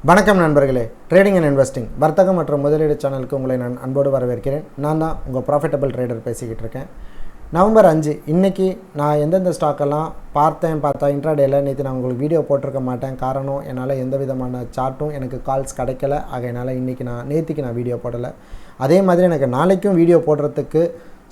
வணக்கம் நண்பர்களே, trading and investing வர்த்தகம் மற்றும் முதலீடு சேனலுக்கு உங்களை நான் அன்போடு வரவேற்கிறேன். நான் தான் உங்கள் ப்ராஃபிட்டபிள் ட்ரேடர் பேசிக்கிட்டு இருக்கேன். நவம்பர் 5 இன்றைக்கி நான் எந்தெந்த ஸ்டாக்கெல்லாம் பார்த்தா இன்ட்ராடேயில் நேற்று நான் உங்களுக்கு வீடியோ போட்டிருக்க மாட்டேன். காரணம், என்னால் எந்த விதமான சார்ட்டும் எனக்கு கால்ஸ் கிடைக்கல. ஆகையினால் நேற்றுக்கு நான் வீடியோ போடலை. அதே மாதிரி எனக்கு நாளைக்கும் வீடியோ போடுறதுக்கு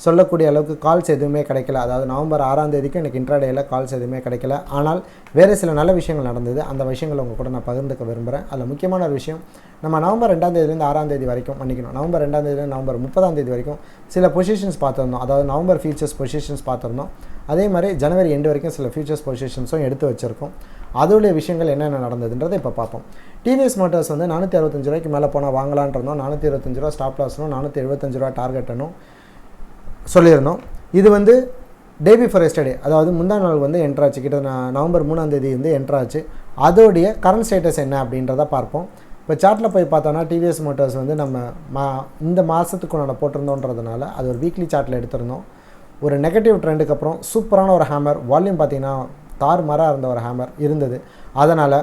சொல்லக்கூடிய அளவுக்கு கால்ஸ் எதுவுமே கிடைக்கல. அதாவது நவம்பர் 6ஆம் தேதிக்கு எனக்கு இன்ட்ராடேயில் கால்ஸ் எதுவுமே கிடைக்கல. ஆனால் வேறு சில நல்ல விஷயங்கள் நடந்தது. அந்த விஷயங்களை உங்கள் கூட நான் பகிர்ந்துக்க விரும்புகிறேன். அதில் முக்கியமான ஒரு விஷயம், நம்ம நவம்பர் 2ஆம் தேதியிலேருந்து 6ஆம் தேதி வரைக்கும் நவம்பர் 2ஆம் தேதியிலேருந்து நவம்பர் 30ஆம் தேதி வரைக்கும் சில பொசிஷன்ஸ் பார்த்துருந்தோம். அதாவது நவம்பர் ஃபியூச்சர்ஸ் பொசிஷன்ஸ் பார்த்துருந்தோம். அதே மாதிரி ஜனவரி எண்டு வரைக்கும் சில ஃபியூச்சர்ஸ் பொசிஷன்ஸும் எடுத்து வச்சுருக்கோம். அதோடைய விஷயங்கள் என்னென்ன நடந்ததுன்றதை இப்போ பார்ப்போம். டிவிஎஸ் மோட்டார்ஸ் வந்து 465 ரூபாய்க்கு மேலே போனால் வாங்கலான் இருந்தோம். 425 ரூபா ஸ்டாப் லாஸ்னும் 475 ரூபா டார்கெட்டனும் சொல்லியிருந்தோம். இது வந்து டே பிஃபோர் எஸ்டர்டே, அதாவது முந்தா நாள் வந்து என்ட்ராச்சு. நவம்பர் 3ஆம் தேதி வந்து என்ட்ராச்சு. அதோடைய கரண்ட் ஸ்டேட்டஸ் என்ன அப்படின்றத பார்ப்போம். இப்போ சார்ட்டில் போய் பார்த்தோன்னா டிவிஎஸ் மோட்டார்ஸ் வந்து நம்ம இந்த மாதத்துக்கு நான் போட்டிருந்தோன்றதுனால அது ஒரு வீக்லி சார்ட்டில் எடுத்திருந்தோம். ஒரு நெகட்டிவ் ட்ரெண்டுக்கு அப்புறம் சூப்பரான ஒரு ஹேமர், வால்யூம் பார்த்திங்கன்னா தாறுமாறாக இருந்த ஒரு ஹேமர் இருந்தது. அதனால்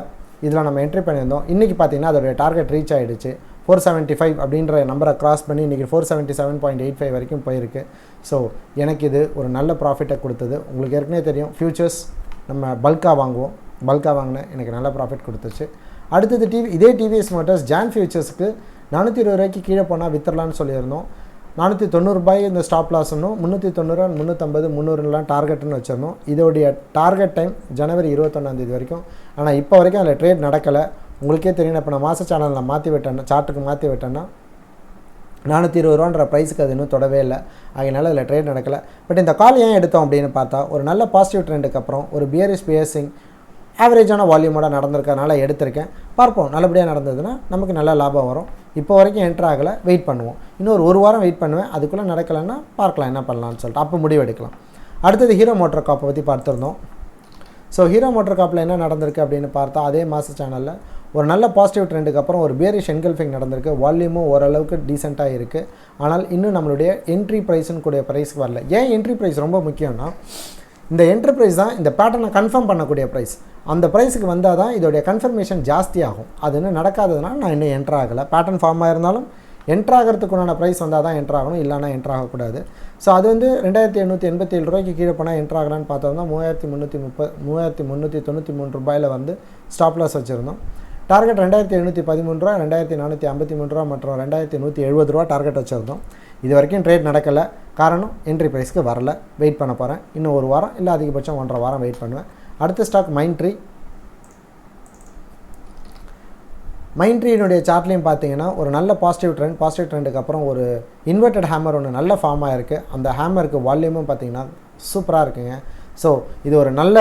இதில் நம்ம என்ட்ரி பண்ணியிருந்தோம். இன்றைக்கி பார்த்திங்கன்னா அதோடைய டார்கெட் ரீச் ஆகிடுச்சு. 475 அப்படின்ற நம்பரை க்ராஸ் பண்ணி இன்றைக்கி 477.85 வரைக்கும் போயிருக்கு. ஸோ எனக்கு இது ஒரு நல்ல ப்ராஃபிட்டை கொடுத்தது. உங்களுக்கு ஏற்கனவே தெரியும், ஃபியூச்சர்ஸ் நம்ம பல்காக வாங்கினேன், எனக்கு நல்ல ப்ராஃபிட் கொடுத்துச்சு. அடுத்தது இதே டிவிஎஸ் மோட்டார்ஸ் ஜான் ஃபியூச்சர்ஸுக்கு 420 ரூபாய்க்கு கீழே போனால் வித்துடலான்னு சொல்லியிருந்தோம். 490 ரூபாய் இந்த ஸ்டாப் லாஸ்னும் 390, 350, 300லாம் டார்கெட்டுன்னு வச்சிருந்தோம். இதோடைய டார்கெட் டைம் ஜனவரி 21ஆம் தேதி வரைக்கும். ஆனால் இப்போ வரைக்கும் அதில் ட்ரேட் நடக்கலை. உங்களுக்கே தெரியும், இப்போ நான் மாத சேனலில் சார்ட்டுக்கு மாற்றி விட்டேன்னா 420 ரூபான்ற ப்ரைஸுக்கு அது இன்னும் தொடவே இல்லை. அதனால் அதில் ட்ரேட் நடக்கலை. பட் இந்த கால் ஏன் எடுத்தோம் அப்படின்னு பார்த்தா, ஒரு நல்ல பாசிட்டிவ் ட்ரெண்டுக்கு அப்புறம் ஒரு பியரிஷ் பேசிங் ஆவரேஜான வால்யூமோட நடந்திருக்கனால எடுத்திருக்கேன். பார்ப்போம், நல்லபடியாக நடந்ததுன்னா நமக்கு நல்ல லாபம் வரும். இப்போ வரைக்கும் என்ட்ரு ஆகலை, வெயிட் பண்ணுவோம். இன்னும் ஒரு வாரம் வெயிட் பண்ணுவேன். அதுக்குள்ளே நடக்கலைன்னா பார்க்கலாம் என்ன பண்ணலான்னு சொல்லிட்டு அப்போ முடிவு எடுக்கலாம். அடுத்தது ஹீரோ மோட்டார் காப்பை பற்றி பார்த்துருந்தோம். ஸோ ஹீரோ மோட்டார் காப்பில் என்ன நடந்திருக்கு அப்படின்னு பார்த்தா, அதே மாத சேனலில் ஒரு நல்ல பாசிட்டிவ் ட்ரெண்டுக்கு அப்புறம் ஒரு பேரிஷ் என்கல்ஃபிங் நடந்திருக்கு. வால்யூமும் ஓரளவுக்கு டீசெண்டாக இருக்குது. ஆனால் இன்னும் நம்மளுடைய என்ட்ரி ப்ரைஸுன்னு கூடிய ப்ரைஸ்க்கு வரல. ஏன் என்ட்ரி ப்ரைஸ் ரொம்ப முக்கியம்னா, இந்த என்ட்ரி ப்ரைஸ் தான் இந்த பேட்டர்னை கன்ஃபார்ம் பண்ணக்கூடிய ப்ரைஸ். அந்த ப்ரைஸுக்கு வந்தால் தான் இதோடைய கன்ஃபர்மேஷன் ஜாஸ்தி ஆகும். அது இன்னும் நடக்காததுனால நான் இன்னும் என்ட்ரு ஆகலை. பேட்டர்ன் ஃபார்ம் ஆகிருந்தாலும் என்ட்ரு ஆகிறதுக்குண்டான ப்ரைஸ் வந்தால் தான் என்ட்ரு ஆகணும், இல்லைனா என்ட்ரு ஆகக்கூடாது. ஸோ அது வந்து 2887 ரூபாய்க்கு கீழே போனால் என்ட்ரு ஆகலான்னு பார்த்தோம்னா 3393 ரூபாயில் வந்து ஸ்டாப் லாஸ் வச்சுருந்தோம். டார்கெட் 2713 ரூபா, 2453 ரூபா மற்றும் 2170 ரூபா டார்கெட் வச்சுருந்தோம். இது வரைக்கும் ட்ரேட் நடக்கலை. காரணம், என்ட்ரி ப்ரைஸ்க்கு வரல. வெயிட் பண்ண போகிறேன். இன்னும் ஒரு வாரம் இல்லை அதிகபட்சம் 1.5 வாரம் வெயிட் பண்ணுவேன். அடுத்த ஸ்டாக் மைண்ட்ரீனுடைய சார்ட்லேயும் பார்த்தீங்கன்னா ஒரு நல்ல பாசிட்டிவ் ட்ரெண்டுக்கு அப்புறம் ஒரு இன்வெர்டட் ஹேமர் ஒன்று நல்ல ஃபார்ம் ஆகிருக்கு. அந்த ஹேமருக்கு வால்யூமும் பார்த்தீங்கன்னா சூப்பராக இருக்குங்க. ஸோ இது ஒரு நல்ல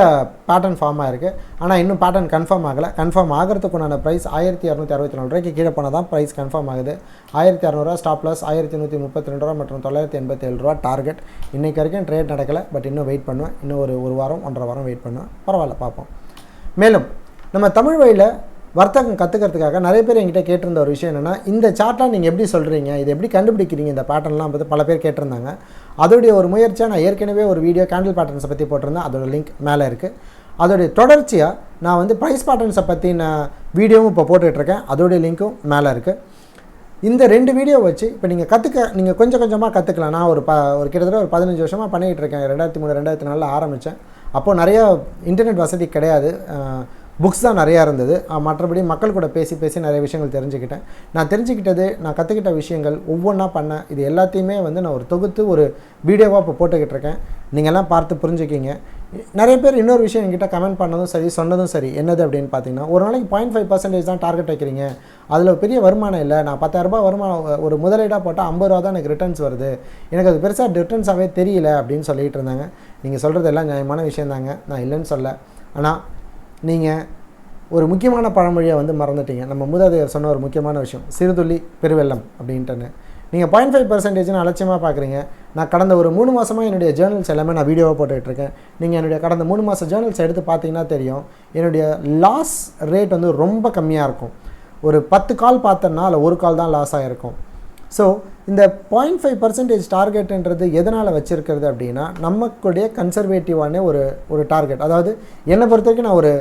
பேட்டர்ன் ஃபார்ம் ஆகிருக்கு. ஆனால் இன்னும் பேட்டர்ன் கன்ஃபார்ம் ஆகலை. கன்ஃபார்ம் ஆகிறதுக்குண்டான ப்ரைஸ் 1264 ரூபாய்க்கு கீழே போனால் தான் ப்ரைஸ் கன்ஃபார்ம் ஆகுது. 1200 ரூபா ஸ்டாப் லாஸ், 1132 ரூபா மற்றும் 987 ரூபா டார்கெட். இன்றைக்கு வரைக்கும் ட்ரேட் நடக்கலை. பட் இன்னும் வெயிட் பண்ணுவேன். இன்னும் ஒரு வாரம் 1.5 வாரம் வெயிட் பண்ணுவேன். பரவாயில்ல, பார்ப்போம். மேலும் நம்ம தமிழ் வழியில் வர்த்தகம் கற்றுக்கிறதுக்காக நிறைய பேர் என்கிட்ட கேட்டிருந்த ஒரு விஷயம் என்னென்னா, இந்த சார்ட்லாம் நீங்கள் எப்படி சொல்கிறீங்க, இது எப்படி கண்டுபிடிக்கிறீங்க, இந்த பேட்டர்ன்லாம் பற்றி பல பேர் கேட்டிருந்தாங்க. அதோடைய ஒரு முயற்சியாக நான் ஏற்கனவே ஒரு வீடியோ கேண்டில் பேட்டர்ன்ஸை பற்றி போட்டிருந்தேன். அதோட லிங்க் மேலே இருக்குது. அதோடைய தொடர்ச்சியாக நான் வந்து ப்ரைஸ் பேட்டர்ன்ஸை பற்றி நான் வீடியோவும் இப்போ போட்டுட்ருக்கேன். அதோடைய லிங்க்கும் மேலே இருக்குது. இந்த 2 வீடியோ வச்சு இப்போ நீங்கள் கொஞ்சம் கொஞ்சமாக கற்றுக்கலாம். நான் ஒரு கிட்டத்தட்ட ஒரு 15 வருஷமாக பண்ணிகிட்டு இருக்கேன். 2003 2004 ஆரம்பித்தேன். அப்போது நிறையா இன்டர்நெட் வசதி கிடையாது. புக்ஸ் தான் நிறையா இருந்தது. மற்றபடி மக்கள் கூட பேசி நிறைய விஷயங்கள் தெரிஞ்சுக்கிட்டேன். நான் கற்றுக்கிட்ட விஷயங்கள் ஒவ்வொன்றா பண்ணேன். இது எல்லாத்தையுமே வந்து நான் ஒரு தொகுத்து ஒரு வீடியோவாக இப்போ போட்டுக்கிட்டு இருக்கேன். நீங்கள்லாம் பார்த்து புரிஞ்சுக்கிங்க. நிறைய பேர் இன்னொரு விஷயம் என்கிட்ட கமெண்ட் பண்ணதும் சரி, சொன்னதும் சரி. என்னது அப்படின்னு பார்த்தீங்கன்னா, ஒரு நாளைக்கு 0.5% தான் டார்கெட் வைக்கிறீங்க, அதில் பெரிய வருமானம் இல்லை. நான் 10,000 ரூபாய் வருமானம் ஒரு முதலீடாக போட்டால் 50 ரூபா தான் எனக்கு ரிட்டர்ன்ஸ் வருது, எனக்கு அது பெருசாக ரிட்டர்ன்ஸாகவே தெரியல அப்படின்னு சொல்லிகிட்டு இருந்தாங்க. நீங்கள் சொல்கிறது எல்லாம் நியாயமான விஷயம் தாங்க, நான் இல்லைன்னு சொல்ல. ஆனால் நீங்கள் ஒரு முக்கியமான பழமொழியை வந்து மறந்துட்டீங்க. நம்ம மூதாதையர் சொன்ன ஒரு முக்கியமான விஷயம், சிறுதுளி பெருவெள்ளம் அப்படின்ட்டுன்னு. நீங்கள் 0.5% அலட்சியமாக பார்க்குறீங்க. நான் கடந்த ஒரு 3 மாதமாக என்னுடைய ஜேர்னல்ஸ் எல்லாமே நான் வீடியோவாக போட்டுட்ருக்கேன். நீங்கள் என்னுடைய கடந்த 3 மாத ஜேர்னல்ஸ் எடுத்து பார்த்தீங்கன்னா தெரியும், என்னுடைய லாஸ் ரேட் வந்து ரொம்ப கம்மியாக இருக்கும். ஒரு 10 கால் பார்த்தேன்னா அதில் ஒரு கால் தான் லாஸ் ஆகிருக்கும். ஸோ இந்த 0.5% டார்கெட்டுன்றது எதனால் வச்சுருக்கிறது அப்படின்னா, நமக்குடைய கன்சர்வேட்டிவான ஒரு டார்கெட். அதாவது என்னை பொறுத்த வரைக்கும் நான் ஒரு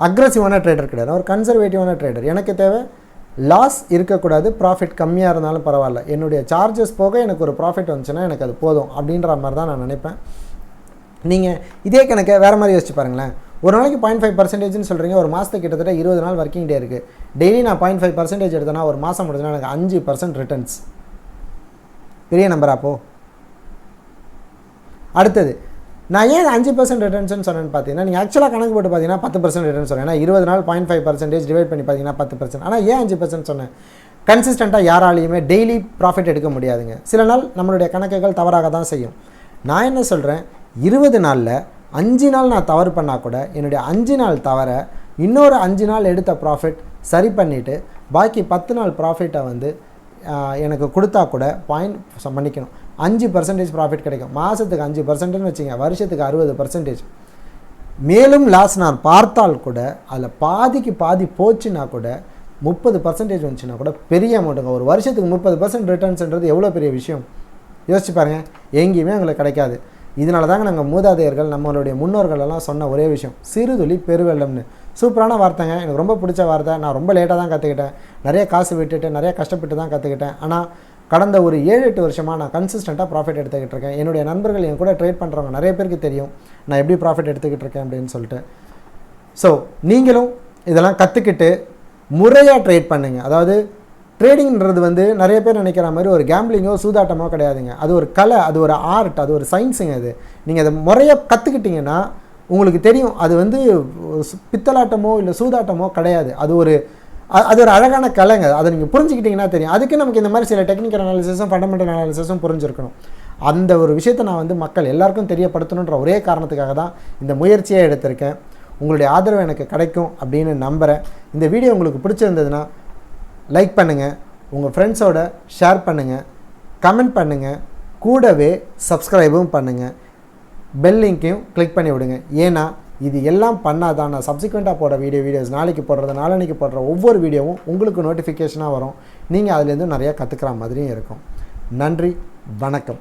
அக்ரெசிவான ட்ரேடர் கிடையாது, ஒரு கன்சர்வேட்டிவான ட்ரேடர். எனக்கு தேவை லாஸ் இருக்கக்கூடாது, ப்ராஃபிட் கம்மியாக இருந்தாலும் பரவாயில்ல, என்னுடைய சார்ஜஸ் போக எனக்கு ஒரு ப்ராஃபிட் வந்துச்சுன்னா எனக்கு அது போதும் அப்படின்ற மாதிரி தான் நான் நினைப்பேன். நீங்கள் இதே கணக்கை வேறு மாதிரி யோசிச்சு பாருங்களேன். ஒரு நாளைக்கு 0.5% சொல்கிறீங்க, ஒரு மாதத்துக்கு கிட்டத்தட்ட 20 நாள் ஒர்க்கிங் டே இருக்குது. டெய்லி நான் 0.5% எடுத்தேன்னா ஒரு மாதம் முடிஞ்சுன்னா எனக்கு 5% ரிட்டர்ன்ஸ். பெரிய நம்பர் அப்போது. அடுத்தது நான் ஏன் 5% ரிட்டர்ன்ஸ்னு சொன்னேன்னு பார்த்தீங்கன்னா, நீங்கள் ஆக்சுவலாக கணக்கு போட்டு பார்த்தீங்கன்னா 10% ரிட்டர்ன் சொன்னேன். ஏன்னா 20 நாள் 0.5% டிவைட் பண்ணி பார்த்தீங்கன்னா 10%. ஆனால் ஏன் 5% சொன்னேன்? கன்சிஸ்டண்ட்டாக யாராலையுமே டெய்லி ப்ராஃபிட் எடுக்க முடியாதுங்க. சில நாள் நம்மளுடைய கணக்குகள் தவறாக தான் செய்யும். நான் என்ன சொல்கிறேன், 20 நாளில் 5 நாள் நான் தவறு பண்ணால் கூட என்னுடைய 5 நாள் தவற இன்னொரு 5 நாள் எடுத்த ப்ராஃபிட் சரி பண்ணிவிட்டு பாக்கி 10 நாள் ப்ராஃபிட்டை வந்து எனக்கு கொடுத்தா கூட பண்ணிக்கணும் 5% ப்ராஃபிட் கிடைக்கும். மாதத்துக்கு 5%ன்னு வச்சுங்க, வருஷத்துக்கு 60%. மேலும் லாஸ் நான் பார்த்தால் கூட அதில் பாதிக்கு பாதி போச்சுன்னா கூட 30% வந்துச்சுன்னா கூட பெரிய அமௌண்ட்டுங்க. ஒரு வருஷத்துக்கு 30% ரிட்டர்ன்ஸ்ன்றது எவ்வளோ பெரிய விஷயம் யோசிச்சு பாருங்கள். எங்கேயுமே உங்களுக்கு கிடைக்காது. இதனால தாங்க நாங்கள் மூதாதையர்கள் நம்மளுடைய முன்னோர்கள் எல்லாம் சொன்ன ஒரே விஷயம், சிறுதுளி பெருவெள்ளம்னு. சூப்பரான வார்த்தைங்க, எனக்கு ரொம்ப பிடிச்ச வார்த்தை. நான் ரொம்ப லேட்டாக தான் கற்றுக்கிட்டேன், நிறைய காசு விட்டுட்டு நிறைய கஷ்டப்பட்டு தான் கற்றுக்கிட்டேன். ஆனால் கடந்த ஒரு 7-8 வருஷமாக நான் கன்சிஸ்டண்ட்டாக ப்ராஃபிட் எடுத்துக்கிட்டு இருக்கேன். என்னுடைய நண்பர்கள் என் கூட ட்ரேட் பண்ணுறவங்க நிறைய பேருக்கு தெரியும் நான் எப்படி ப்ராஃபிட் எடுத்துக்கிட்டு இருக்கேன் அப்படின்னு சொல்லிட்டு. ஸோ நீங்களும் இதெல்லாம் கற்றுக்கிட்டு முறையாக ட்ரேட் பண்ணுங்கள். அதாவது ட்ரேடிங்கிறது வந்து நிறைய பேர் நினைக்கிற மாதிரி ஒரு கேம்பிளிங்கோ சூதாட்டமோ கிடையாதுங்க. அது ஒரு கலை, அது ஒரு ஆர்ட், அது ஒரு சயின்ஸுங்க. அது நீங்கள் அதை முறையாக கற்றுக்கிட்டிங்கன்னா உங்களுக்கு தெரியும் அது வந்து பித்தலாட்டமோ இல்லை சூதாட்டமோ கிடையாது. அது ஒரு அழகான கலைங்க. அதை நீங்கள் புரிஞ்சுக்கிட்டிங்கன்னா தெரியும். அதுக்கு நமக்கு இந்த மாதிரி சில டெக்னிக்கல் அனாலிசிஸும் ஃபண்டமெண்டல் அனாலிசிஸும் புரிஞ்சிருக்கணும். அந்த ஒரு விஷயத்தை நான் வந்து மக்கள் எல்லாருக்கும் தெரியப்படுத்தணுன்ற ஒரே காரணத்துக்காக தான் இந்த முயற்சியை எடுத்திருக்கேன். உங்களுடைய ஆதரவு எனக்கு கிடைக்கும் அப்படின்னு நம்புகிறேன். இந்த வீடியோ உங்களுக்கு பிடிச்சிருந்ததுன்னா லைக் பண்ணுங்கள், உங்கள் ஃப்ரெண்ட்ஸோட ஷேர் பண்ணுங்கள், கமெண்ட் பண்ணுங்கள், கூடவே சப்ஸ்கிரைபும் பண்ணுங்கள், பெல் லிங்க்கையும் கிளிக் பண்ணி விடுங்க. ஏன்னா இது எல்லாம் பண்ணால் தான் நான் சப்சிக்வெண்ட்டாக போட வீடியோஸ் நாளைக்கு போடுறது நாளைக்கு போடுற ஒவ்வொரு வீடியோவும் உங்களுக்கு நோட்டிஃபிகேஷனாக வரும். நீங்கள் அதுலேருந்து நிறையா கற்றுக்கிற மாதிரியும் இருக்கும். நன்றி, வணக்கம்.